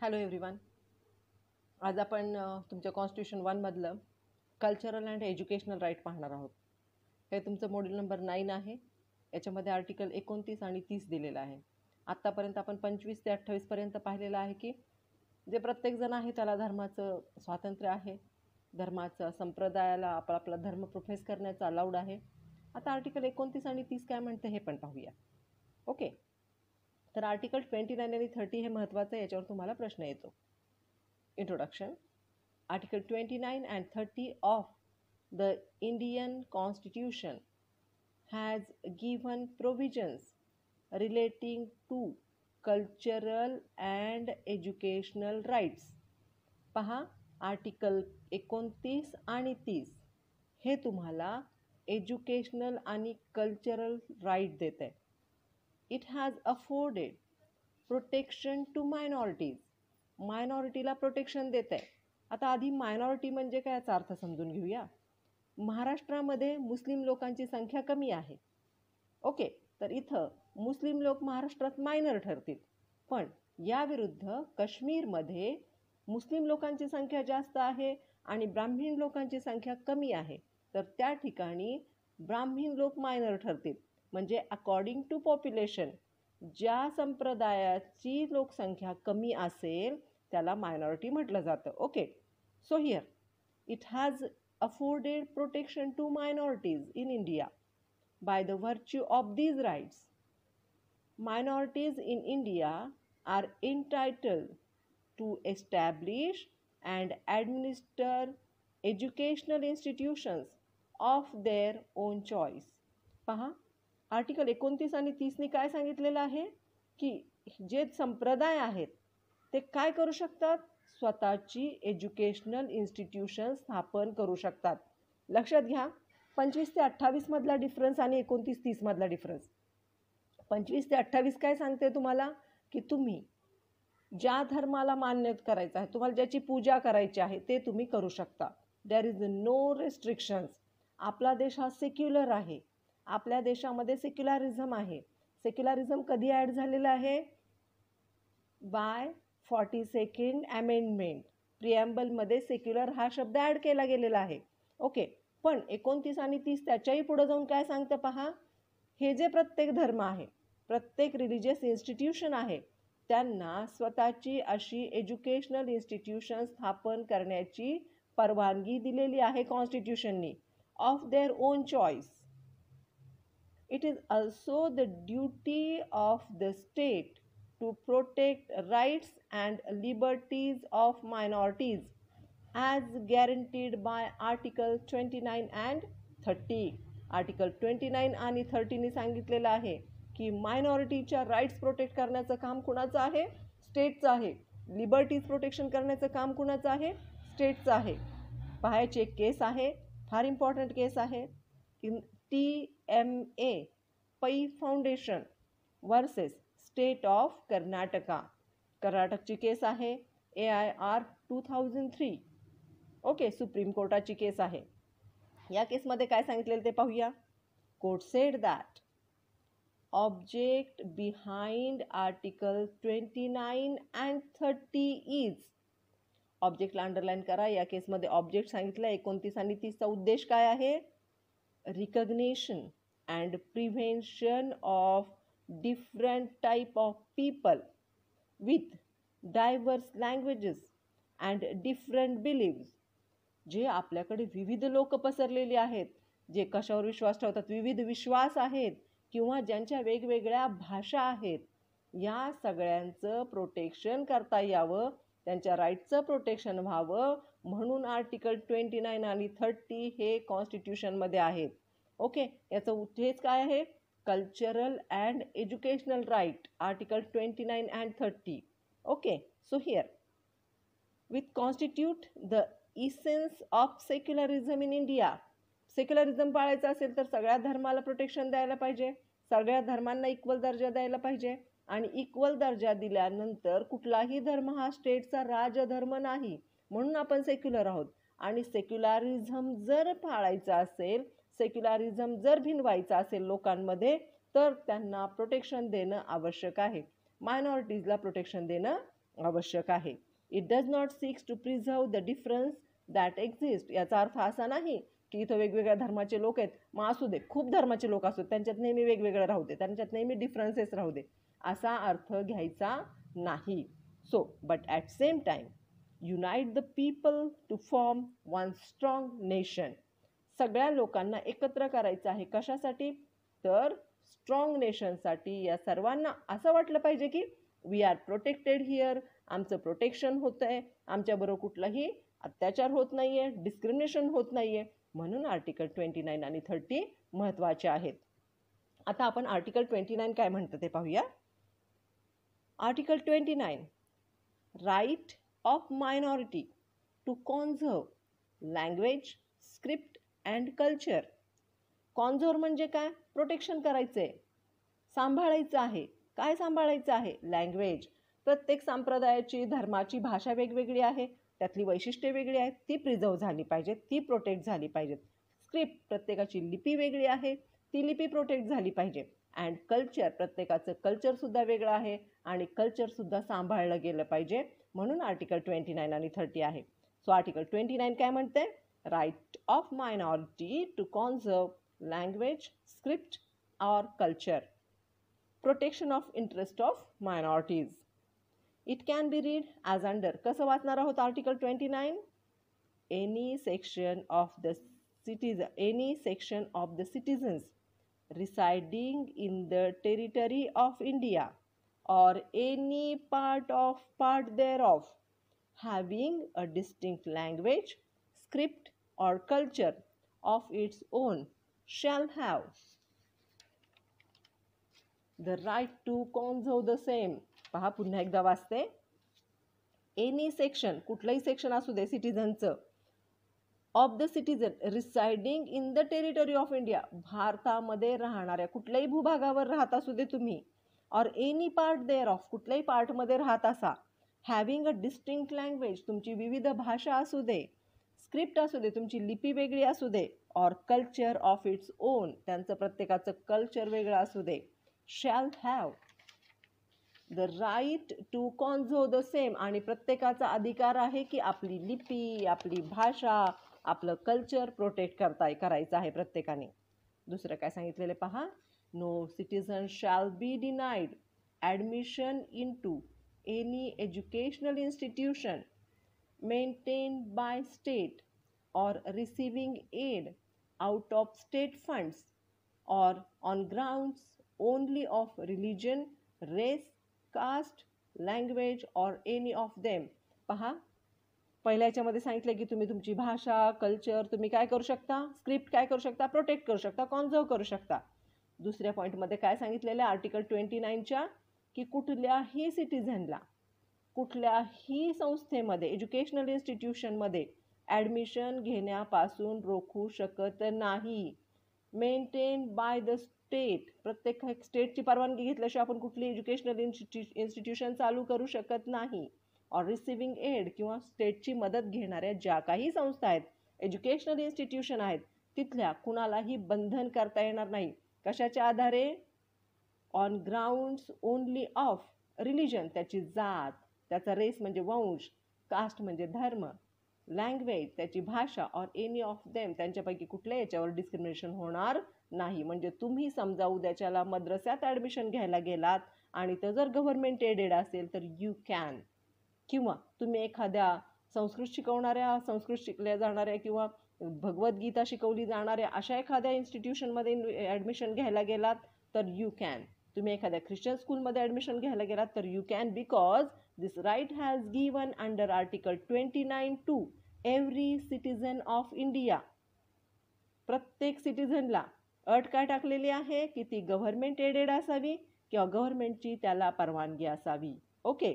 Hello everyone. आज आपण तुमच्या कॉन्स्टिट्यूशन 1मधलं कल्चरल अँड एज्युकेशनल राईट पाहणार आहोत. हे तुमचं मॉड्यूल नंबर 9 आहे. याच्यामध्ये आर्टिकल 29 आणि 30 दिलेलं आहे. आत्तापर्यंत आपण 25 ते 28पर्यंत पाहिलेलं आहे की जे प्रत्येकजण आहे त्याला धर्माचं स्वातंत्र्य आहे, धर्माचं संप्रदायाला आपला धर्म प्रोफेस करण्याचा अलाउड आहे. आता आर्टिकल 29 आणि 30 काय म्हणते हे पण पाहूया. ओके, तर आर्टिकल 29 आणि 30 हे महत्त्वाचं आहे. याच्यावर तुम्हाला प्रश्न येतो. Introduction. Article 29 and 30 of the Indian Constitution has given provisions relating to cultural and educational rights. पहा, आर्टिकल 29 आणि 30 हे तुम्हाला एज्युकेशनल आणि कल्चरल राईट देत आहे. It has afforded protection to minorities. मायनॉरिटीला प्रोटेक्शन देत आहे. आता आधी मायनॉरिटी म्हणजे काय याचा अर्थ समजून घेऊया. महाराष्ट्रामध्ये मुस्लिम लोकांची संख्या कमी आहे. ओके, तर इथं मुस्लिम लोक महाराष्ट्रात मायनर ठरतील. पण याविरुद्ध काश्मीरमध्ये मुस्लिम लोकांची संख्या जास्त आहे आणि ब्राह्मण लोकांची संख्या कमी आहे. तर त्या ठिकाणी ब्राह्मण लोक मायनर ठरतील. म्हणजे अकॉर्डिंग टू पॉप्युलेशन ज्या संप्रदायाची लोकसंख्या कमी असेल त्याला मायनॉरिटी म्हटलं जातं. Okay, so here it has afforded protection to minorities in India by the virtue of these rights. Minorities in India are entitled to establish and administer educational institutions of their own choice. पहा, article 29 आणि 30नी काय सांगितलेलं आहे की जे संप्रदाय आहेत ते काय करू शकतात, स्वतःची एज्युकेशनल इन्स्टिट्यूशन स्थापन करू शकतात. लक्षात घ्या, 25 ते 28 मधला डिफरन्स आणि 29-30 मधला डिफरन्स. 25 ते 28 काय सांगते तुम्हाला की तुम्ही ज्या धर्माला मान्य करायचं आहे, तुम्हाला ज्याची पूजा करायची आहे ते तुम्ही करू शकता. There is no restrictions. आपला देश हा सेक्युलर आहे. आपल्या देशामध्ये सेक्युलरिझम आहे. सेक्युलरिझम कधी ॲड झालेलं आहे? Bye 42nd amendment. प्रिॲम्बलमध्ये सेक्युलर हा शब्द ॲड केला गेलेला आहे. ओके, पण 29 आणि 30 त्याच्याही पुढे जाऊन काय सांगतं पहा, हे जे प्रत्येक धर्म आहे, प्रत्येक रिलिजियस इन्स्टिट्यूशन आहे, त्यांना स्वतःची अशी एज्युकेशनल इन्स्टिट्यूशन स्थापन करण्याची परवानगी दिलेली आहे कॉन्स्टिट्यूशननी, of their own choice. It is also the duty of the state to protect rights and liberties of minorities as guaranteed by Article 29 and 30. Article 29 आणि 30नी सांगितलेलं आहे की मायनॉरिटीच्या राईट्स प्रोटेक्ट करण्याचं काम कुणाचं आहे? स्टेटचं आहे. लिबर्टीज प्रोटेक्शन करण्याचं काम कुणाचं आहे? स्टेटचं आहे. पाहायची एक केस आहे, फार इम्पॉर्टंट केस आहे. TMA पै foundation versus state of Karnataka. कर्नाटकची केस आहे. AIR 2003. ओके, सुप्रीम कोर्टाची केस आहे. या केसमध्ये काय सांगितलेलं ते पाहूया. Court sed that object behind article 29 and 30 is. ऑब्जेक्टला अंडरलाईन करा. या केसमध्ये ऑब्जेक्ट सांगितलं. 29 आणि 30चा उद्देश काय आहे? recognition and prevention of different type of people with diverse languages and different beliefs. जे आपल्याकडे विविध लोक पसरलेले आहेत, जे कशावर विश्वास ठेवतात, विविध विश्वास आहेत किंवा ज्यांच्या वेगवेगळ्या भाषा आहेत, या सगळ्यांचं प्रोटेक्शन करता यावं, त्यांच्या राईटचं प्रोटेक्शन व्हावं म्हणून आर्टिकल 29 आणि 30 हे कॉन्स्टिट्यूशनमध्ये आहेत. ओके, याचं उद्देश काय आहे? Cultural and educational right. Article 29 and 30. Okay, so here with constitute the essence of secularism in India. Secularism पाळायचं असेल तर सगळ्या धर्माला प्रोटेक्शन द्यायला पाहिजे, सगळ्या धर्मांना इक्वल दर्जा द्यायला पाहिजे. आणि इक्वल दर्जा दिल्यानंतर कुठलाही धर्म हा स्टेटचा राजधर्म नाही, म्हणून आपण सेक्युलर आहोत. आणि सेक्युलरिझम जर पाळायचा असेल, सेक्युलरिझम जर भिनवायचा असेल लोकांमध्ये, तर त्यांना प्रोटेक्शन देणं आवश्यक आहे. मायनॉरिटीजला प्रोटेक्शन देणं आवश्यक आहे. It does not seeks to preserve the difference that exist. याचा अर्थ असा नाही की इथं वेगवेगळ्या धर्माचे लोक आहेत, मग असू दे, खूप धर्माचे लोक असू, त्यांच्यात नेहमी वेगवेगळं राहू दे, त्यांच्यात नेहमी डिफरन्सेस राहू दे, असा अर्थ घ्यायचा नाही. So but at same time unite the people to form one strong nation. सगळ्या लोकांना एकत्र करायचं आहे. कशासाठी? तर स्ट्रॉंग नेशनसाठी. या सर्वांना असं वाटलं पाहिजे की वी आर प्रोटेक्टेड हिअर, आमचं प्रोटेक्शन होतं आहे, आमच्याबरोबर कुठलाही अत्याचार होत नाही आहे, डिस्क्रिमिनेशन होत नाही आहे. म्हणून आर्टिकल 29 आणि 30 महत्त्वाचे आहेत. आता आपण आर्टिकल 29 काय म्हणतं ते पाहूया. Article 29, right of minority to conserve language, script and culture. Conserve म्हणजे काय? प्रोटेक्शन करायचं आहे, सांभाळायचं आहे. काय सांभाळायचं आहे? लँग्वेज. प्रत्येक संप्रदायाची, धर्माची भाषा वेगवेगळी आहे, त्यातली वैशिष्ट्ये वेगळी आहेत, ती प्रिझर्व झाली पाहिजेत, ती प्रोटेक्ट झाली पाहिजेत. स्क्रिप्ट, प्रत्येकाची लिपी वेगळी आहे, ती लिपी प्रोटेक्ट झाली पाहिजे. अँड कल्चर, प्रत्येकाचं कल्चरसुद्धा वेगळं आहे आणि कल्चरसुद्धा सांभाळलं गेलं पाहिजे. म्हणून आर्टिकल 29 आणि 30 आहे. सो आर्टिकल 29 काय म्हणते? Right of minority to conserve language, script or culture, protection of interest of minorities. It can be read as under. कसं वाचणार आहोत article 29? Any section of the citizens residing in the territory of India or any part thereof having a distinct language, script or culture of its own shall have the right to conserve the same. पहा पुन्हा एकदा वाचते. Any section, कुठलंही section असू दे सिटिझनचं, of the citizen residing in the territory of India, भारतामध्ये राहणाऱ्या, कुठल्याही भूभागावर राहत असू दे तुम्ही, or any part thereof, कुठल्याही पार्टमध्ये राहत असा, हॅविंग अ डिस्टिंक्ट लँग्वेज, तुमची विविध भाषा असू दे, स्क्रिप्ट असू दे, तुमची लिपी वेगळी असू दे, or culture of its own, त्यांचं प्रत्येकाचं कल्चर वेगळं असू दे, shall have the right to conserve the same, आणि प्रत्येकाचा अधिकार आहे की आपली लिपी, आपली भाषा, आपलं कल्चर प्रोटेक्ट करायचं आहे प्रत्येकाने. दुसरं काय सांगितलेलं पहा. No citizen shall be denied admission into any educational institution maintained by state or receiving aid out of state funds or on grounds only of religion, race, caste, language or any of them. पहा, पहिल्या याच्यामध्ये सांगितलं की तुम्ही तुमची भाषा, culture तुम्ही काय करू शकता, स्क्रिप्ट काय करू शकता, प्रोटेक्ट करू शकता, कॉन्झर्व करू शकता. दुसऱ्या पॉईंटमध्ये काय सांगितलेलं आहे आर्टिकल 29च्या, की कुठल्याही सिटिझनला कुठल्याही संस्थेमध्ये, एज्युकेशनल इन्स्टिट्यूशनमध्ये ॲडमिशन घेण्यापासून रोखू शकत नाही. मेंटेन बाय द स्टेट, प्रत्येक स्टेटची परवानगी घेतल्याशिवाय आपण कुठली एज्युकेशनल इन्स्टिट्यूशन चालू करू शकत नाही. ऑर रिसिव्हिंग एड, किंवा स्टेटची मदत घेणाऱ्या ज्या काही संस्था आहेत, एज्युकेशनल इन्स्टिट्यूशन आहेत, तिथल्या कुणालाही बंधन करता येणार नाही. कशाच्या आधारे? On grounds only of religion, त्याची जात, त्याचा रेस म्हणजे वंश, कास्ट म्हणजे धर्म, लँग्वेज त्याची भाषा, ऑर एनी ऑफ देम, त्यांच्यापैकी कुठल्या याच्यावर डिस्क्रिमिनेशन होणार नाही. म्हणजे तुम्ही समजा उद्याच्याला मद्रस्यात ॲडमिशन घ्यायला गेलात आणि तर जर गव्हर्नमेंट एडेड असेल तर यू कॅन, किंवा तुम्ही एखाद्या संस्कृत शिकल्या जाणाऱ्या किंवा भगवद्गीता शिकवली जाणाऱ्या अशा एखाद्या इन्स्टिट्यूशनमध्ये ॲडमिशन घ्यायला गेलात तर यू कॅन. तुम्ही एखाद्या ख्रिश्चन स्कूलमध्ये ॲडमिशन घ्यायला गेलात तर you can, because this right has given under article 29 to every citizen of India. प्रत्येक सिटिझनला अट काय टाकलेली आहे की ती गव्हर्नमेंट एडेड असावी किंवा गव्हर्नमेंटची त्याला परवानगी असावी. Okay.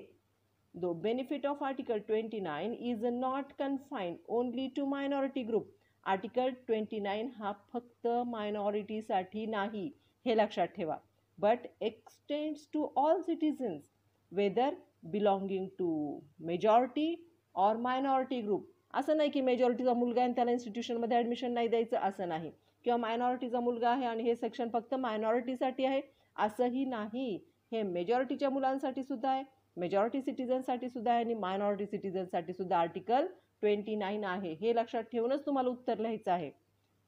The benefit of Article 29 is not confined only to minority group. Article 29 हा फक्त मायनॉरिटीसाठी नाही, हे लक्षात ठेवा. But extends to all citizens, whether belonging to majority or minority group. असं नाही की मेजॉरिटीचा मुलगा आहे त्याला इन्स्टिट्यूशनमध्ये ॲडमिशन नाही द्यायचं, असं नाही. किंवा मायनॉरिटीचा मुलगा आहे आणि हे सेक्शन फक्त मायनॉरिटीसाठी आहे, असंही नाही. हे मेजॉरिटीच्या मुलांसाठी सुद्धा आहे, मेजॉरिटी सिटीजनसाठी सुद्धा आहे आणि मायनॉरिटी सिटीजनसाठी सुद्धा आर्टिकल 29 आहे. हे लक्षात ठेवूनच तुम्हाला उत्तर लिहायचं आहे.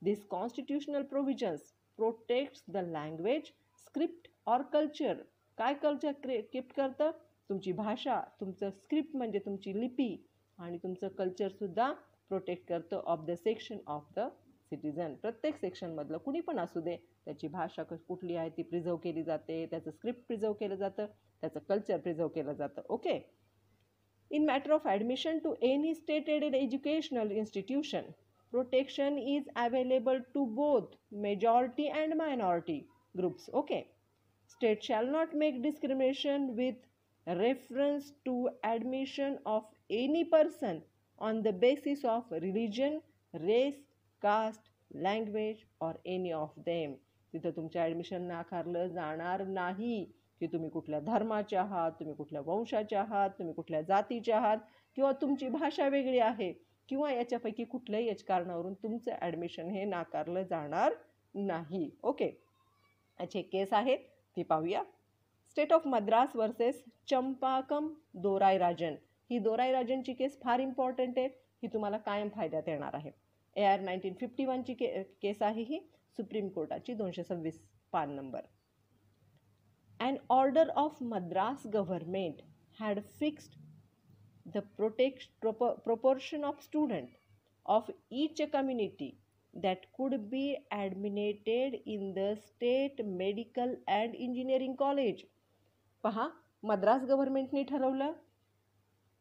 This constitutional provisions protects the language, script or culture. काय कल्चर कीप करतं? तुमची भाषा, तुमचं स्क्रिप्ट म्हणजे तुमची लिपी आणि तुमचं कल्चरसुद्धा प्रोटेक्ट करतं of the section of the citizen. प्रत्येक सेक्शनमधलं कुणी पण असू दे, त्याची भाषा कुठली आहे ती प्रिझर्व केली जाते, त्याचं स्क्रिप्ट प्रिझर्व केलं जातं, त्याचं कल्चर प्रिझर्व केलं जातं. Okay. In matter of admission to any state-aided educational institution, protection is available to both majority and minority groups. Okay. State shall not make discrimination with reference to admission of any person on the basis of religion, race, caste, language or any of them. तिथं तुमचं admission नाकारलं जाणार नाही की तुम्ही कुठल्या धर्माचे आहात, तुम्ही कुठल्या वंशाचे आहात, तुम्ही कुठल्या जातीचे आहात किंवा तुमची भाषा वेगळी आहे किंवा याच्यापैकी कुठल्याही याच कारणावरून तुमचं ॲडमिशन हे नाकारलं जाणार नाही. ओके. याची एक केस आहे ती पाहूया. State of Madras versus Champakam Dorairajan. ही दोराईराजनची केस फार इम्पॉर्टंट आहे. ही तुम्हाला कायम फायद्यात येणार आहे. AR 1951ची केस आहे ही. सुप्रीम कोर्टाची 226 पान number. An order of Madras government had fixed the proportion of student of each community that could be admitted in the state medical and engineering college. पहा, मद्रास गव्हर्नमेंटने ठरवलं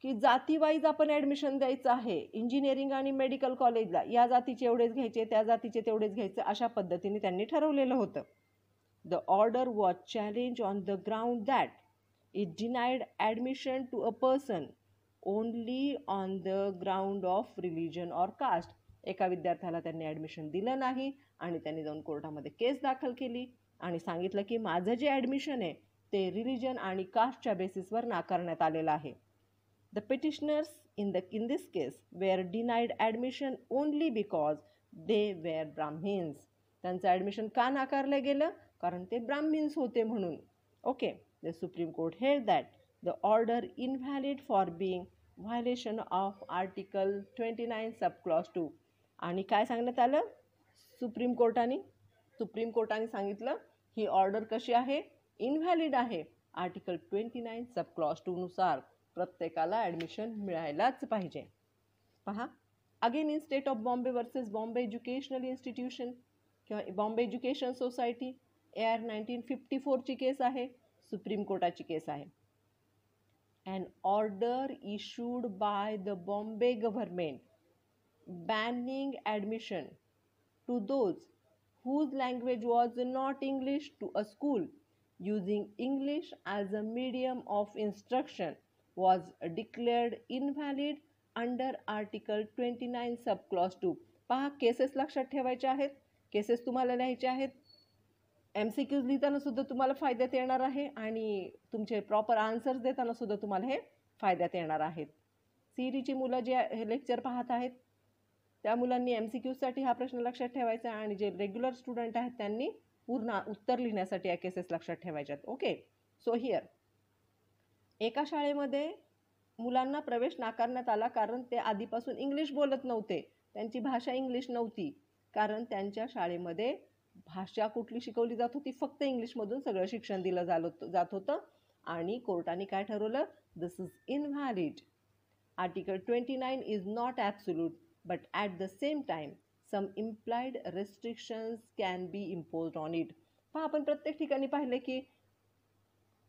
की जातीवाईज आपण ॲडमिशन द्यायचं आहे. इंजिनिअरिंग आणि मेडिकल कॉलेजला या जातीचे एवढेच घ्यायचे, त्या जातीचे तेवढेच घ्यायचे, अशा पद्धतीने त्यांनी ठरवलेलं होतं. The order was challenged on the ground that it denied admission to a person only on the ground of religion or caste. एका विद्यार्थ्याला त्यांनी ॲडमिशन दिलं नाही आणि त्यांनी जाऊन कोर्टामध्ये केस दाखल केली आणि सांगितलं की माझं जे ॲडमिशन आहे ते रिलिजन आणि कास्टच्या बेसिसवर नाकारण्यात आलेलं आहे. The petitioners in this case were denied admission only because they were Brahmins. त्यांचं ॲडमिशन का नाकारलं गेलं? कारण ते ब्राह्मिन्स होते म्हणून. Okay. The supreme court held that the order invalid for being violation of article 29 sub clause 2. आणि काय सांगण्यात आलं सुप्रीम कोर्टाने सांगितलं ही ऑर्डर कशी आहे? इनव्हॅलिड आहे. आर्टिकल 29 सब क्लॉज 2 नुसार प्रत्येकाला ॲडमिशन मिळायलाच पाहिजे. पहा, again in state of Bombay versus Bombay educational institution किंवा बॉम्बे एज्युकेशन सोसायटी. AR 1954ची केस आहे. सुप्रीम कोर्टाची केस आहे. An order issued by the Bombay government banning admission to those whose language was not English to a school using English as a medium of instruction was declared invalid under Article 29 subclause 2. पहा, cases लक्षात ठेवायचे आहेत. Cases तुम्हाला लिहायचे आहेत. MCQs लिहिताना सुद्धा तुम्हाला फायद्यात येणार आहे आणि तुमचे प्रॉपर आन्सर्स देताना सुद्धा तुम्हाला हे फायद्यात येणार आहेत. CETची मुलं जे हे लेक्चर पाहत आहेत त्या मुलांनी MCQसाठी हा प्रश्न लक्षात ठेवायचा आणि जे रेग्युलर स्टुडंट आहेत त्यांनी पूर्ण उत्तर लिहिण्यासाठी या केसेस लक्षात ठेवायच्यात. ओके. सो हिअर एका शाळेमध्ये मुलांना प्रवेश नाकारण्यात आला कारण ते आधीपासून इंग्लिश बोलत नव्हते. त्यांची भाषा इंग्लिश नव्हती. कारण त्यांच्या शाळेमध्ये भाषा कुठली शिकवली जात होती? फक्त इंग्लिशमधून सगळं शिक्षण दिलं जात होतं. आणि कोर्टाने काय ठरवलं? This is invalid. Article 29 is not absolute but at the same time some implied restrictions can be imposed on it. पहा, आपण प्रत्येक ठिकाणी पाहिले की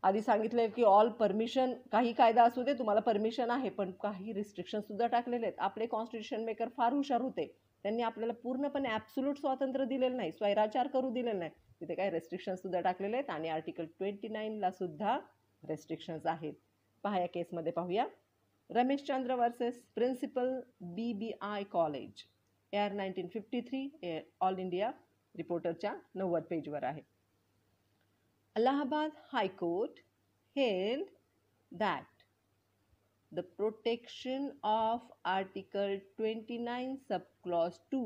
आधी सांगितलं की ऑल परमिशन, काही कायदा असू दे तुम्हाला परमिशन आहे, पण काही रिस्ट्रिक्शनसुद्धा टाकलेले आहेत. आपले कॉन्स्टिट्यूशन मेकर फार हुशार होते. त्यांनी आपल्याला पूर्णपणे ॲब्सोल्यूट स्वातंत्र्य दिलेलं नाही, स्वैराचार करू दिलेलं नाही. तिथे काही रेस्ट्रिक्शनसुद्धा टाकलेले आहेत आणि आर्टिकल 29ला सुद्धा रेस्ट्रिक्शन्स आहेत. पहा, या केसमध्ये पाहूया. Rameshchandra versus principal BBI college. AR 1953 all India reporter 90 पेजवर आहे. Allahabad High Court held that the protection of Article 29 subclause 2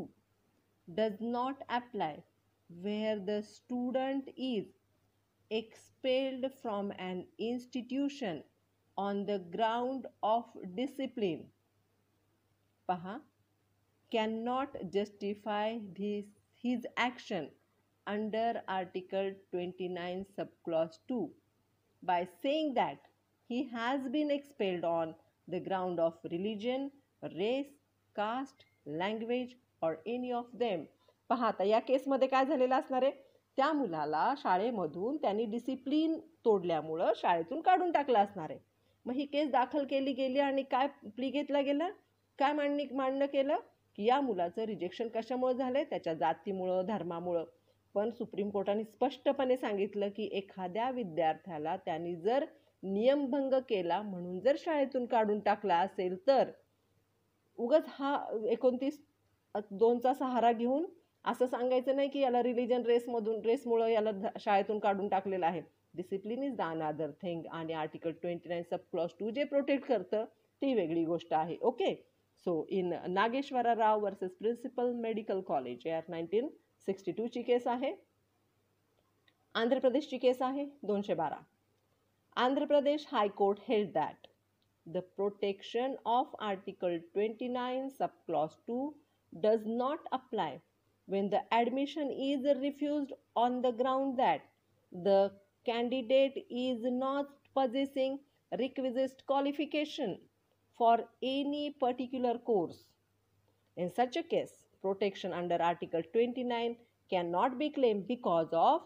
does not apply where the student is expelled from an institution on the ground of discipline. पहा, cannot justify his action under Article 29 subclause 2 by saying that he has been expelled on the ground of religion, race, caste, language or any of them. पहा, आता या केसमध्ये काय झालेलं असणार आहे? त्या मुलाला शाळेमधून त्यांनी डिसिप्लिन तोडल्यामुळं शाळेतून काढून टाकलं असणार आहे. मग ही केस दाखल केली गेली आणि काय प्ली घेतला गेला? काय मांडणं केलं की या मुलाचं रिजेक्शन कशामुळे झालंय? त्याच्या जातीमुळं, धर्मामुळं. पण सुप्रीम कोर्टाने स्पष्टपणे सांगितलं की एखाद्या विद्यार्थ्याला त्यांनी जर नियमभंग केला म्हणून जर शाळेतून काढून टाकला असेल तर उगाच हा 29(2) सहारा घेऊन असं सांगायचं नाही की याला रिलिजन रेसमुळं याला शाळेतून काढून टाकलेलं आहे. Discipline is the another thing आणि आर्टिकल 29 सबक्लॉज 2 जे प्रोटेक्ट करतं ती वेगळी गोष्ट आहे. Okay. So in Nageswara Rao versus principal medical college यार 1962ची केस आहे. आंध्र प्रदेशची केस आहे 212. Andhra Pradesh high court held that the protection of article 29 subclause 2 does not apply when the admission is refused on the ground that the candidate is not possessing requisite qualification for any particular course. In such a case, protection under Article 29 cannot be claimed because of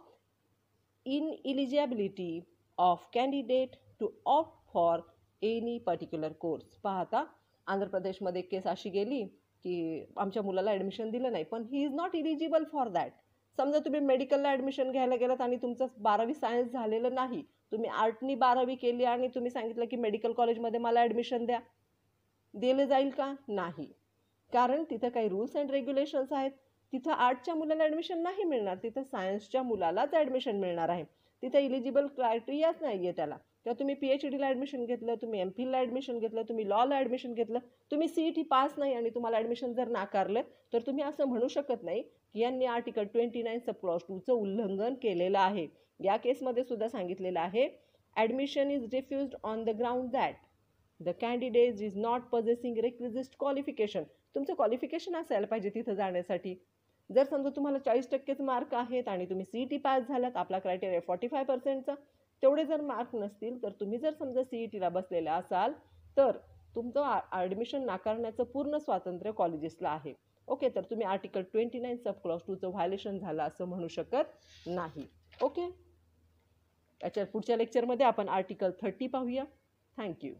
ineligibility of candidate to opt for any particular course. पाहता, आंध्र प्रदेशमध्ये केस अशी गेली की आमच्या मुलाला admission दिलं नाही, पण he is not eligible for that. समजा तुम्ही मेडिकलला ॲडमिशन घ्यायला गेलात आणि तुमचं 12वी सायन्स झालेलं नाही, तुम्ही आर्टनी 12वी केली आणि तुम्ही सांगितलं की मेडिकल कॉलेजमध्ये मला ॲडमिशन द्या, दिलं जाईल का? नाही. कारण तिथं काही रूल्स अँड रेग्युलेशन्स आहेत. तिथं आर्टच्या मुलाला ॲडमिशन नाही मिळणार, तिथं सायन्सच्या मुलालाच ॲडमिशन मिळणार आहे. तिथं इलिजिबल क्रायटेरियाच नाही आहे त्याला. तेव्हा तुम्ही PhDला ॲडमिशन घेतलं, तुम्ही MPhilला ॲडमिशन घेतलं, तुम्ही लॉला ॲडमिशन घेतलं, तुम्ही CET पास नाही आणि तुम्हाला ॲडमिशन जर नाकारलं तर तुम्ही असं म्हणू शकत नाही की यांनी आर्टिकल 29 सबक्लॉज 2चं उल्लंघन केलेलं आहे. या केसमध्ये सुद्धा सांगितलेलं आहे admission is refused on the ground that the candidate is not possessing requisite qualification. तुमचं क्वालिफिकेशन असायला पाहिजे तिथं जाण्यासाठी. जर समजा तुम्हाला 40% मार्क आहेत आणि तुम्ही CET पास झालात, आपला क्रायटेरिया 45%चा, तेवढे जर मार्क नसतील तर तुम्ही जर समजा CETला बसलेला असाल तर तुमचं ॲडमिशन नाकारण्याचं पूर्ण स्वातंत्र्य कॉलेजेसला आहे. ओके. तर तुम्ही आर्टिकल 29 सबक्लॉज 2चं व्हायलेशन झालं असं म्हणू शकत नाही. ओके. याच्या पुढच्या लेक्चरमध्ये आपण आर्टिकल 30 पाहूया. थँक्यू.